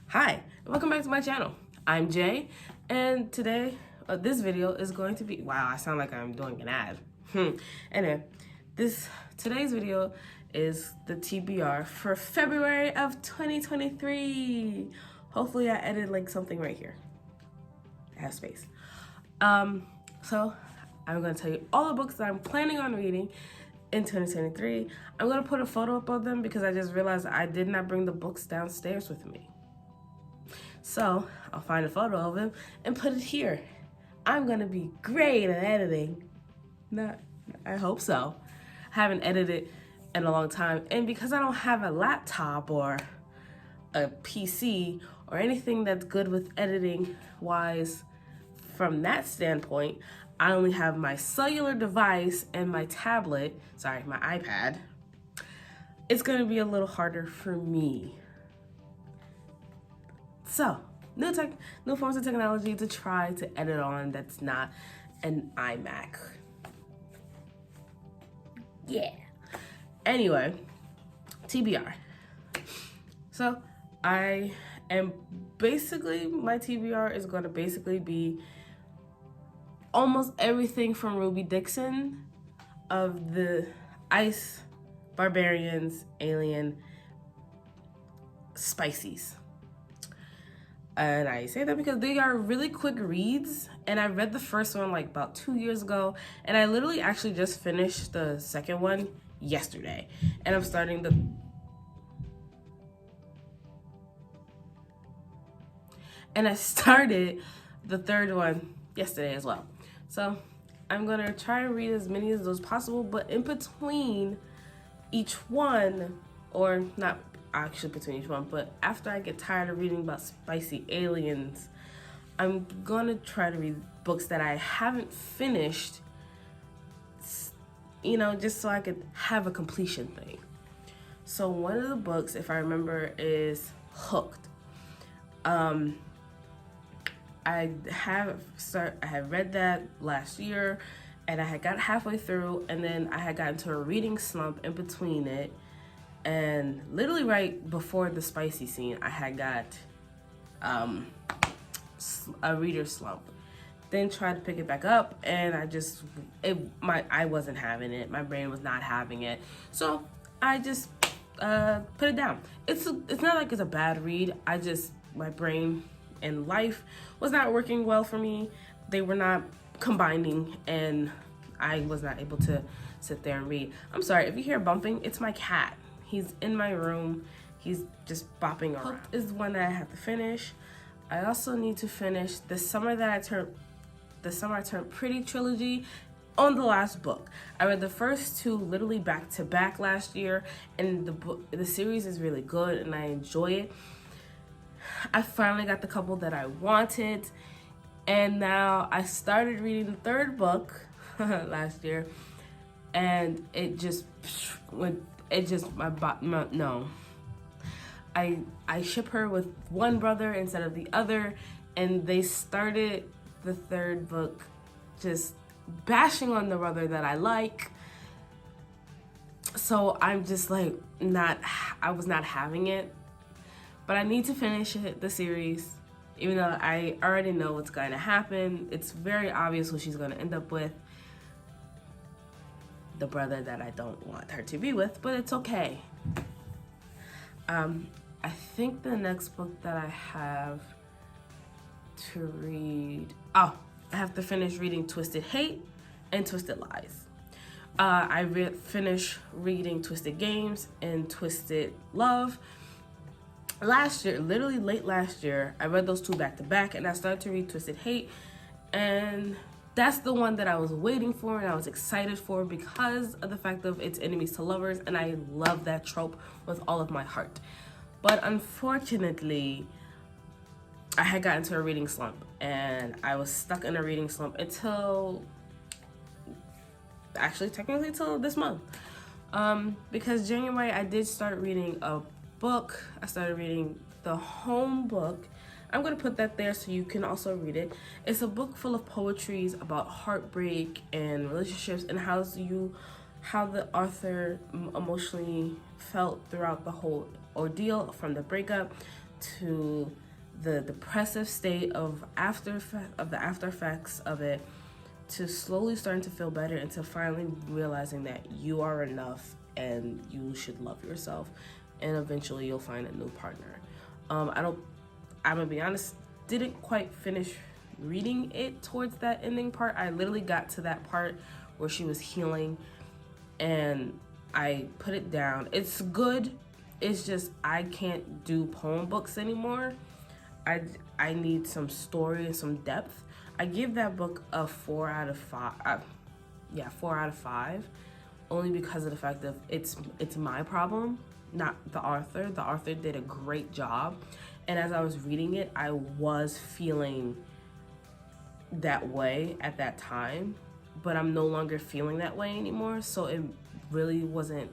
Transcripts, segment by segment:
Hi, welcome back to my channel. I'm Jay, and today, this video is going to be, wow, I sound like I'm doing an ad. Anyway, today's video is the TBR for February of 2023. Hopefully I edited like something right here. I have space. So I'm gonna tell you all the books that I'm planning on reading in 2023. I'm gonna put a photo up of them because I just realized I did not bring the books downstairs with me. So I'll find a photo of him and put it here. I'm gonna be great at editing. I hope so. I haven't edited in a long time, and because I don't have a laptop or a PC or anything that's good with editing wise from that standpoint, I only have my cellular device and my tablet, my iPad. It's gonna be a little harder for me. So, new forms of technology to try to edit on that's not an iMac. Yeah. Anyway, TBR. So, my TBR is going to basically be almost everything from Ruby Dixon of the Ice, Barbarians, Alien, Spicies. And I say that because they are really quick reads, and I read the first one like about 2 years ago, and I literally actually just finished the second one yesterday, and I'm starting I started the third one yesterday as well. So I'm gonna try to read as many of those possible, but in between each one, or not actually between each one, but after I get tired of reading about spicy aliens, I'm gonna try to read books that I haven't finished, just so I could have a completion thing. So one of the books, if I remember, is Hooked. I had read that last year, and I had got halfway through, and then I had gotten to a reading slump in between it. And literally right before the spicy scene, I had got a reader slump. Then tried to pick it back up, and I wasn't having it. My brain was not having it, so I just put it down. It's not like it's a bad read. My brain and life was not working well for me. They were not combining, and I was not able to sit there and read. I'm sorry if you hear bumping. It's my cat. He's in my room. He's just bopping around. Hooked is one that I have to finish. I also need to finish The Summer I Turned Pretty trilogy on the last book. I read the first two literally back to back last year, and the series is really good and I enjoy it. I finally got the couple that I wanted, and now I started reading the third book last year, and it just went. I ship her with one brother instead of the other, and they started the third book just bashing on the brother that I like. So I'm just like I was not having it. But I need to finish the series, even though I already know what's going to happen. It's very obvious who she's going to end up with. The brother that I don't want her to be with, but it's okay. I think the next book that I have to read, I have to finish reading Twisted Hate and Twisted Lies. I finished reading Twisted Games and Twisted Love. Last year, literally late last year, I read those two back to back, and I started to read Twisted Hate, and that's the one that I was waiting for and I was excited for because of the fact of it's enemies to lovers, and I love that trope with all of my heart. But unfortunately, I had gotten to a reading slump, and I was stuck in a reading slump until this month. Because January I did start reading a book. I started reading The Home book. I'm going to put that there so you can also read it. It's a book full of poetries about heartbreak and relationships, and how the author emotionally felt throughout the whole ordeal, from the breakup to the depressive state of the after effects of it, to slowly starting to feel better, and to finally realizing that you are enough and you should love yourself, and eventually you'll find a new partner. I'm gonna be honest, didn't quite finish reading it towards that ending part. I literally got to that part where she was healing and I put it down. It's good. It's just I can't do poem books anymore. I need some story and some depth. I give that book a 4 out of 5. 4 out of 5, only because of the fact that it's my problem, not the author. The author did a great job, and as I was reading it, I was feeling that way at that time, but I'm no longer feeling that way anymore, so it really wasn't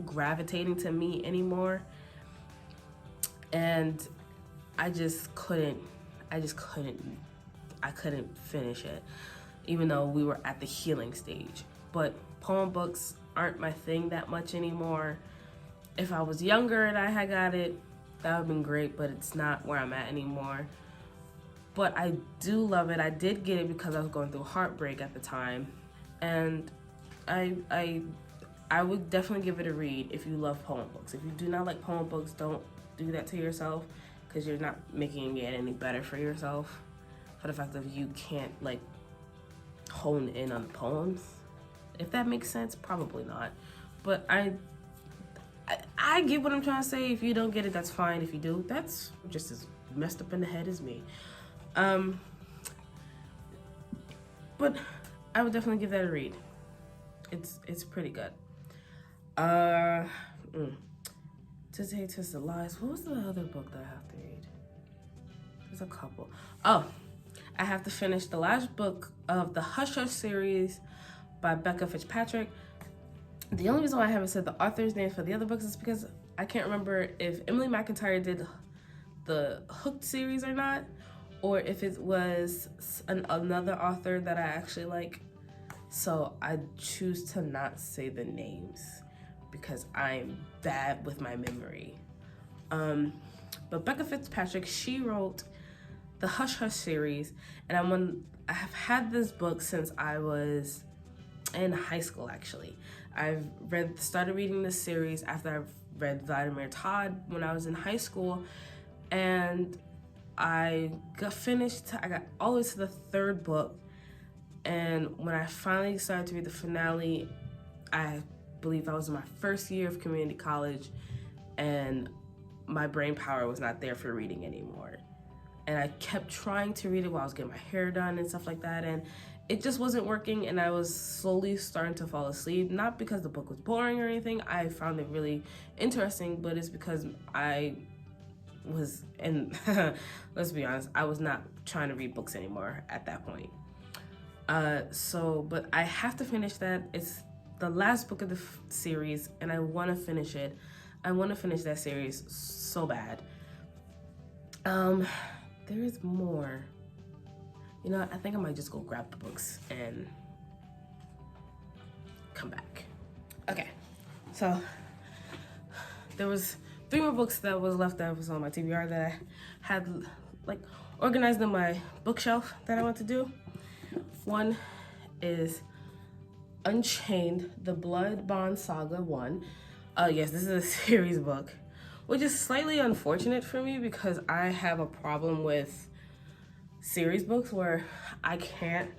gravitating to me anymore, and I couldn't finish it, even though we were at the healing stage. But poem books aren't my thing that much anymore. If I was younger and I had got it, that would have been great, but it's not where I'm at anymore. But I do love it. I did get it because I was going through heartbreak at the time, and I would definitely give it a read if you love poem books. If you do not like poem books, don't do that to yourself, because you're not making it any better for yourself, for the fact that you can't like hone in on the poems. If that makes sense, probably not. But I get what I'm trying to say. If you don't get it, that's fine. If you do, that's just as messed up in the head as me. But I would definitely give that a read. It's pretty good. Today Twisted Lies. What was the other book that I have to read? There's a couple. Oh, I have to finish the last book of the Hush Hush series by Becca Fitzpatrick. The only reason why I haven't said the author's name for the other books is because I can't remember if Emily McIntyre did the Hooked series or not, or if it was another author that I actually like. So I choose to not say the names because I'm bad with my memory. But Becca Fitzpatrick, she wrote the Hush Hush series, and I have had this book since I was in high school, actually. I've started reading this series after I've read Vladimir Todd when I was in high school, and I got all the way to the 3rd book, and when I finally started to read the finale, I believe I was in my first year of community college, and my brain power was not there for reading anymore. And I kept trying to read it while I was getting my hair done and stuff like that, and it just wasn't working, and I was slowly starting to fall asleep. Not because the book was boring or anything. I found it really interesting, but it's because I was, and let's be honest, I was not trying to read books anymore at that point. But I have to finish that. It's the last book of the series, and I want to finish it. I want to finish that series so bad. There is more. You know, I think I might just go grab the books and come back. Okay, so there was 3 more books that was left that was on my TBR that I had like organized in my bookshelf that I want to do. One is Unchained, the Blood Bond Saga 1. Yes, this is a series book, which is slightly unfortunate for me because I have a problem with series books where I can't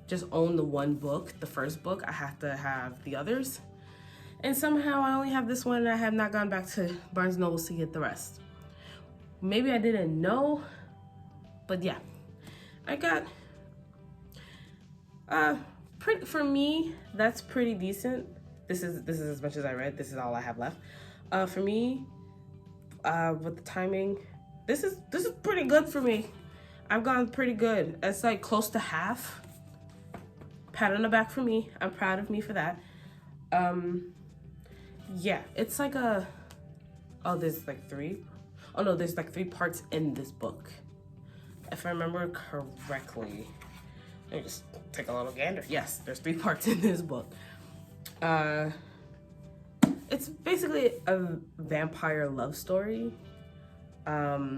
just own the one book, the first book. I have to have the others. And somehow I only have this one, and I have not gone back to Barnes & Noble to get the rest. Maybe I didn't know, but yeah. I got, for me, that's pretty decent. This is as much as I read. This is all I have left. For me, with the timing, this is pretty good for me. I've gone pretty good. It's like close to half. Pat on the back for me. I'm proud of me for that. Yeah, it's like there's like 3. Oh no, there's like 3 parts in this book, if I remember correctly. Let me just take a little gander. Yes, there's 3 parts in this book. It's basically a vampire love story. A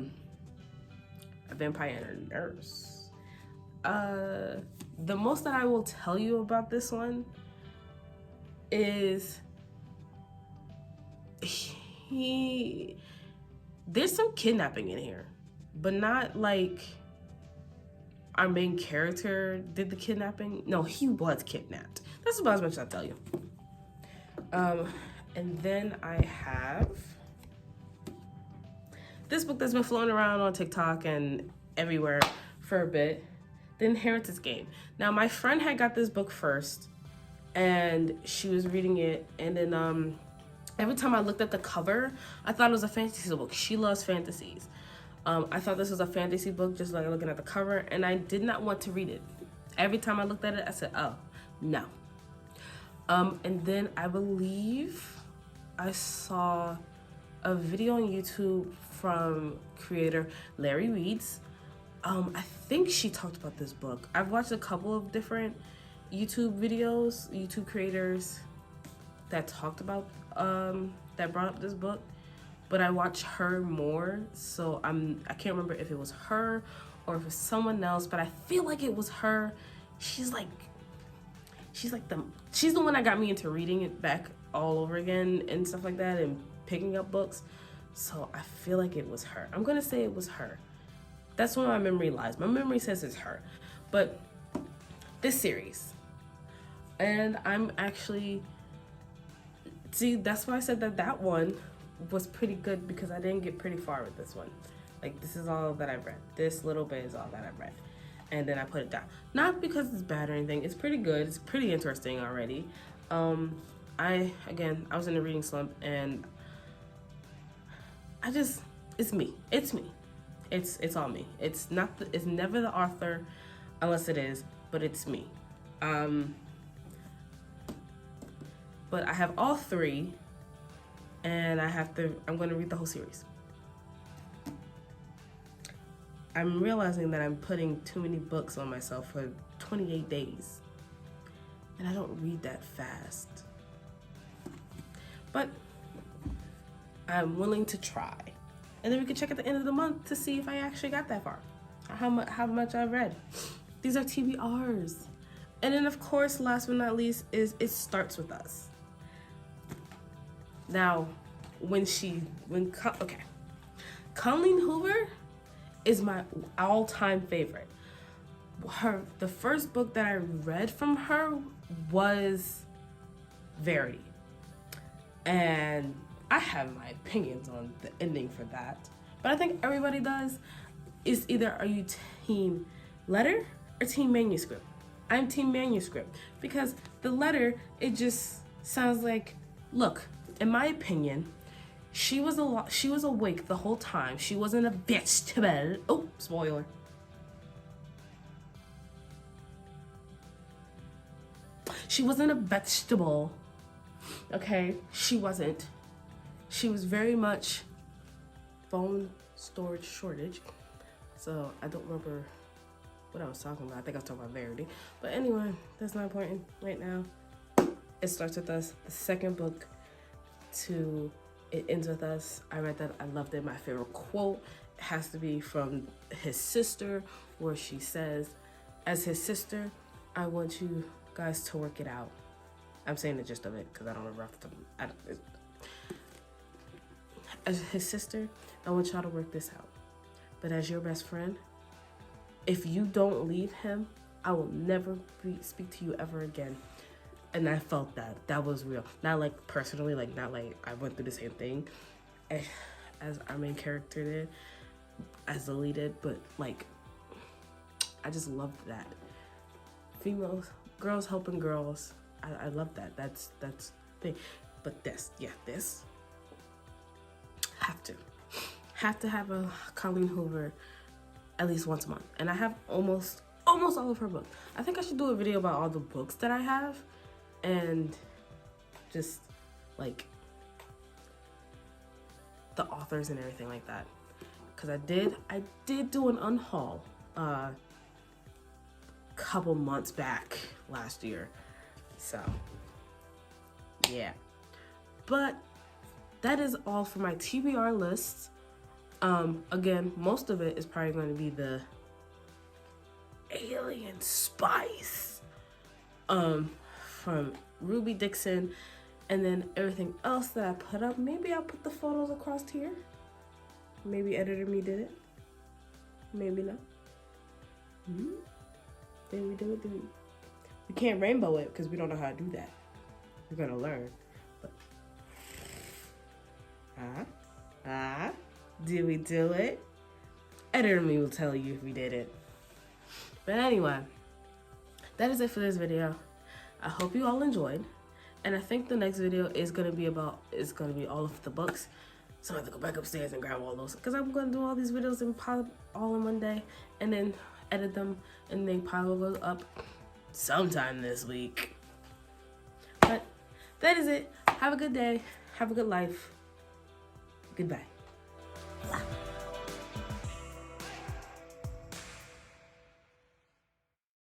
Vampire and a Nurse. The most that I will tell you about this one is there's some kidnapping in here, but not like our main character did the kidnapping. No, he was kidnapped. That's about as much as I'll tell you. And then I have this book that's been floating around on TikTok and everywhere for a bit, The Inheritance Game. Now, my friend had got this book first, and she was reading it, and then every time I looked at the cover, I thought it was a fantasy book. She loves fantasies. I thought this was a fantasy book, just like looking at the cover, and I did not want to read it. Every time I looked at it, I said, oh, no. And then I believe I saw a video on YouTube from creator Larry Reeds. I think she talked about this book. I've watched a couple of different YouTube videos, YouTube creators that talked about, that brought up this book, but I watched her more, so I can't remember if it was her or if it was someone else, but I feel like it was her. She's the one that got me into reading it back all over again and stuff like that and picking up books. So I feel like it was her. I'm gonna say it was her. That's where my memory lies. My memory says it's her. But this series, and I'm actually, see, that's why I said that one was pretty good, because I didn't get pretty far with this one. Like, this is all that I've read. This little bit is all that I've read. And then I put it down. Not because it's bad or anything. It's pretty good. It's pretty interesting already. I was in a reading slump, and it's me. It's me. It's all me. It's never the author, unless it is, but it's me. But I have all three, and I'm going to read the whole series. I'm realizing that I'm putting too many books on myself for 28 days. And I don't read that fast. But I'm willing to try. And then we can check at the end of the month to see if I actually got that far. How much I've read. These are TBRs. And then, of course, last but not least, is It Starts With Us. Now, Colleen Hoover is my all-time favorite. The first book that I read from her was Verity. And I have my opinions on the ending for that. But I think everybody does. Is either, are you team letter or team manuscript? I'm team manuscript, because the letter, it just sounds like, look, in my opinion, she was awake the whole time. She wasn't a vegetable. Oh, spoiler. She wasn't a vegetable. Okay, she wasn't. She was very much phone storage shortage. So I don't remember what I was talking about. I think I was talking about Verity. But anyway, that's not important right now. It Starts With Us, the second book to It Ends With Us. I read that. I loved it. My favorite quote has to be from his sister, where she says, as his sister, I want you guys to work it out. I'm saying the gist of it because I don't remember off the top. As his sister, I want y'all to work this out. But as your best friend, if you don't leave him, I will never speak to you ever again. And I felt that was real. Not like personally, like not like I went through the same thing as our main character did, as the lead did, but like I just loved that. Girls helping girls. I love that. That's the thing. But this have to have a Colleen Hoover at least once a month. And I have almost all of her books. I think I should do a video about all the books that I have and just like the authors and everything like that. Cause I did do an unhaul couple months back last year. So yeah. But that is all for my TBR lists Again, most of it is probably going to be the alien spice from Ruby Dixon, and then everything else that I put up. Maybe I'll put the photos across here. Maybe Editor Me did it. Maybe not. Did we do it? We can't rainbow it because we don't know how to do that. We're gonna learn. But did we do it? Editor Me will tell you if we did it. But anyway, that is it for this video. I hope you all enjoyed. And I think the next video is gonna be all of the books. So I have to go back upstairs and grab all those, because I'm gonna do all these videos and pile all in one day and then edit them and then pile those up sometime this week. But that is it. Have a good day. Have a good life. Goodbye.